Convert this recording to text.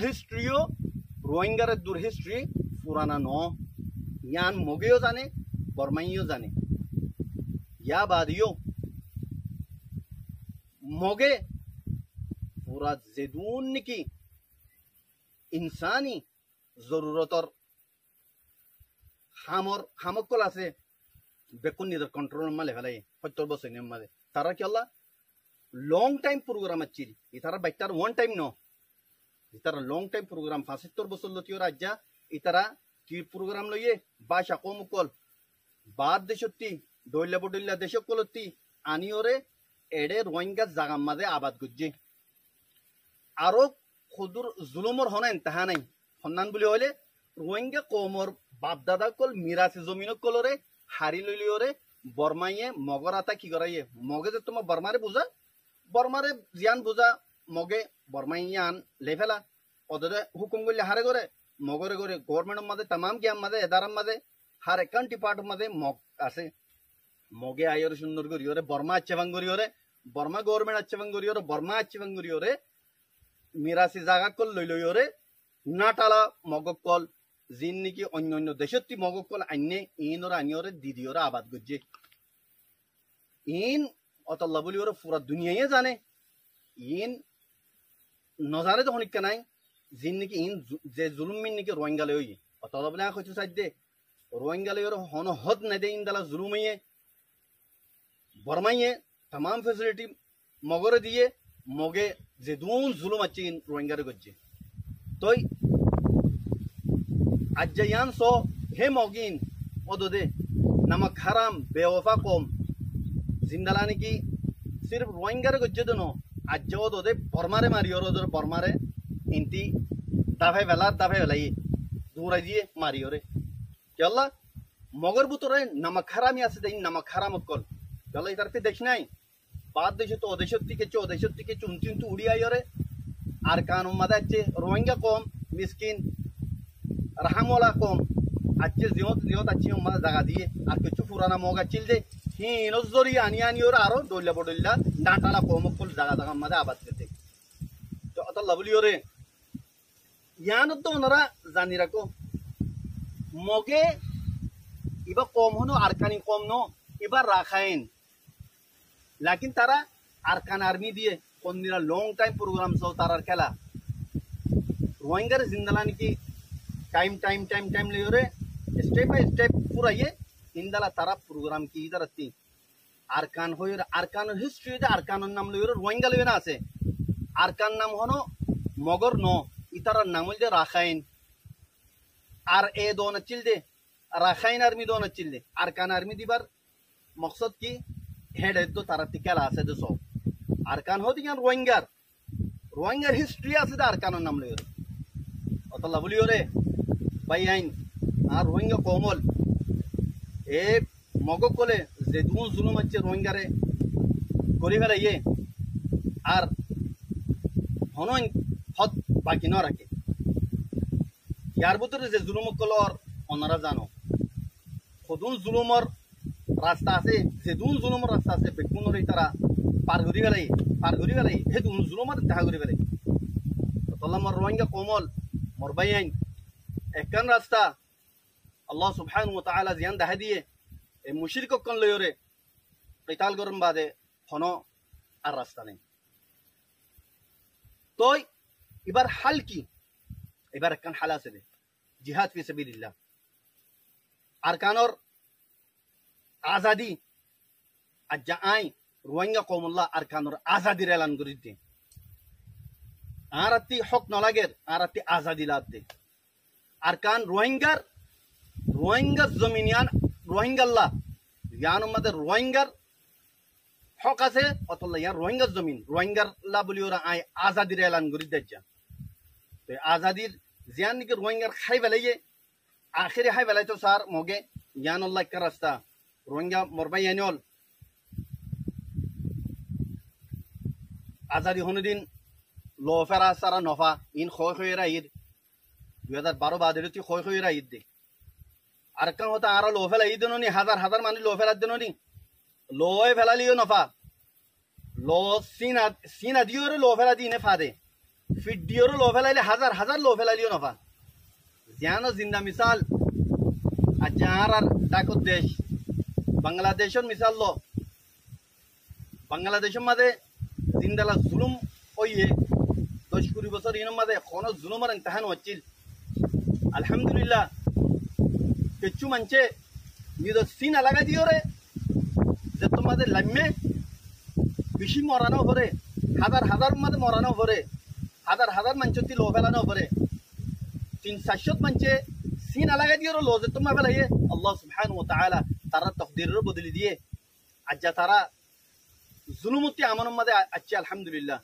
হিস্ট্রিও রোহিঙ্গারের দূর হিস্ট্রি পুরানা ন ইয়ান মগেও জানে বর্মাইও জানে ইয়া বাদিও মগে পুরা যেদুন নাকি ইনসানি জরুরতর হামকল আছে বেকুন নিজের কন্ট্রোল মালে ফেলাই 70 বছরের মাঝে তারা কি আল্লাহ লং টাইম প্রোগ্রাম আছিল ইতারা বাইতার ওয়ান টাইম ন ইতারা লং টাইম প্রোগ্রাম 75 বছর লতিও রাজ্যা ইতারা কি প্রোগ্রাম লইয়ে বাসা কমকল বাদ দেশত্তি দৈল্লা বডল্লা দেশকলতি আনিওরে এডে রোহিঙ্গা জাগাম মাঝে আবাদ গুজ্জি আরো খুদুর জুলুমর হনাইন তাহা নাই হন্নান বলি হইলে রোহিঙ্গা কমর বাপদাদা কল মিরাসি জমিন কলরে হারি লইলিওরে বর্মাইয়ে মগরাতা কি করাইয়ে মগে যে তোমার বর্মারে বুঝা বর্মারে জিয়ান বুঝা মগে বর্মাইয়ান লেফেলা ওদের হুকুম করলে হারে করে মগরে করে গভর্নমেন্ট মাঝে তামাম গিয়াম মাঝে এদারাম মাঝে হার একান ডিপার্ট মাঝে মগ আছে মগে আইরে সুন্দর করিওরে বর্মা আচ্ছেবাং করিওরে বর্মা গভর্নমেন্ট আচ্ছেবাং করিওরে বর্মা আচ্ছেবাং করিওরে মিরাসি জাগা কল লইলইওরে নাটালা মগকল জিন নাকি অন্য অন্য দেশত্তি মগকল আইনে ইনরা আনিওরে দিদিওরা আবাদ গজ্জে ইন অতল্লা বলি ওরা পুরা দুনিয়ায় জানে ইন নজারে তো হনিকা নাই জিন নাকি ইন যে জুলুমিন নাকি রোহিঙ্গা লই অতল্লা বলে কইতে চাই দে রোহিঙ্গা লই ওরা হন হদ না দে ইন দালা জুলুমাইয়ে বর্মাইয়ে तमाम ফ্যাসিলিটি মগরে দিয়ে মগে যে দুন জুলুম আছে ইন রোহিঙ্গারে গজ্জে তোই আজ্জায়ান সো হে মগিন ওদে নামক হারাম বেওফা কম জিন্দালানি কি সির্ফ রোহিঙ্গারে গজ্জে দনো আজ্জা ওদে বর্মারে মারিওর ওদর বর্মারে ইনতি দাফে বেলাই দূরাই দিয়ে মারিওরে কেল্লা মগর বুতরে নামক হারামি আছে দেই নামক হারাম কল কেল্লা ইতারতে দেখ নাই বাদ দেশে তো ওদেশের থেকে চুনচুন উড়ি আইরে আর কান মাদা আছে রোহিঙ্গা কম মিসকিন রাহামওয়ালা কম আজকে জিয়ত আছে মাদা জায়গা দিয়ে আর কিছু পুরানা মগা চিল দে হিন জরি আনি ওরা আরো দইলা বডইলা ডাঁটালা কম কল জায়গা মাদা আবাদ করতে তো অত লাভলি ওরে ইয়ান তো ওনারা জানি রাখো মগে ইবা কম হনো আরকানি কম ন এবার রাখাইন लेकिन तारा आरकान आर्मी दिए कोन्दिरा लॉन्ग टाइम प्रोग्राम सो तारा खेला रोहिंगर जिंदलानी की टाइम ले रे स्टेप बाय स्टेप पूरा ये इंदला तारा प्रोग्राम की इधर आती आरकान हो आरकान हिस्ट्री दे आरकान नाम ले रे रोहिंगा ले ना आसे आरकान नाम होनो मगर नो इतारा नाम ले राखाइन आर ए दोन चिल दे राखाइन आर्मी दोन चिल दे आरकान आर्मी दिबार मकसद की हेड है तो तारा तिकाला আছে তো সব আরকান হদি গান রোহিঙ্গার হিস্ট্রি আছে দা আরকান নাম লই অতলা বলিও রে ভাই আইন আর রোহিঙ্গা কোমল এ মগ কোলে যে দুন জুলুম আছে রোহিঙ্গারে করি ফেলাইয়ে আর হনন হদ বাকি না রাখে ইয়ার ভিতরে যে জুলুম কলর ওনারা জানো খুদুন জুলুমর রাস্তা আছে যে দুন জুলুমর রাস্তা আছে বেকুনর তারা পার করি গেলাই হে দুন জুলুমর দেখা করি গেলাই তল্লামর রোহিঙ্গা কোমল মোর বাইন একখান রাস্তা আল্লাহ সুবহানাহু ওয়া তাআলা জিয়ান দেখা দিয়ে এই মুশরিক কোন লয়রে কিতাল গরম বাদে হনো আর রাস্তা নেই তো এবার হাল কি এবার একখান হাল আছে জিহাদ ফি সাবিলিল্লাহ আরকানর आजादी आज आई रोहिंगा कौमुल्ला अरकानर आजादी ऐलान करिते आरती हक न लागे आरती आजादी लाते अरकान रोहिंगा जमीनियान रोहिंगाल्ला यान मदे रोहिंगार हक আছে অতলা ইয়ার রোহিঙ্গা জমিন রোহিঙ্গাল্লা বলি ওরা আই আজাদির ऐलान করিতে যা তো আজাদির জিয়ান কি রোহিঙ্গার খাই বেলাইয়ে আখিরে খাই বেলাই তো স্যার মগে ইয়ান আল্লাহ কা রাস্তা रोहिंगा मोरबाई एनुअल आजादी होने दिन लोफेरा सारा नफा इन खोरा ईद 2012 बाद खोरा ईद दे अरकन होता आरा लोफेला ईद नी हजार मानी लोफेला दिन लोए फेला लियो नफा लो सीना दियो रे लोफेला दी ने फादे ফিডিওরও লো ফেলাইলে হাজার হাজার লো ফেলাইলিও নফা জিয়ানো জিন্দা মিসাল আর যাহার আর ডাকত দেশ বাংলাদেশের মিসাল লো বাংলাদেশের মাঝে জিন্দালা জুলুম ওইয়ে 10-20 বছর ইনের মাঝে কোনো জুলুমের ইমতিহান হচ্ছিল আলহামদুলিল্লাহ কিছু মানছে নিজের সিন আলাগা দিও রে যে তোমাদের লাম্যে বেশি মরানো পরে হাজার হাজার মাঝে মরানো পরে হাজার হাজার মানুষটি লো ফেলানো পরে 300-400 মানুষে সিন আলাগা দিও লো যে তোমার ফেলাইয়ে আল্লাহ সুবহানাহু ওয়া তাআলা তারা তকদিরের বদলি দিয়ে আজ তারা জুলুমতি আমনের মাঝে আছে আলহামদুলিল্লাহ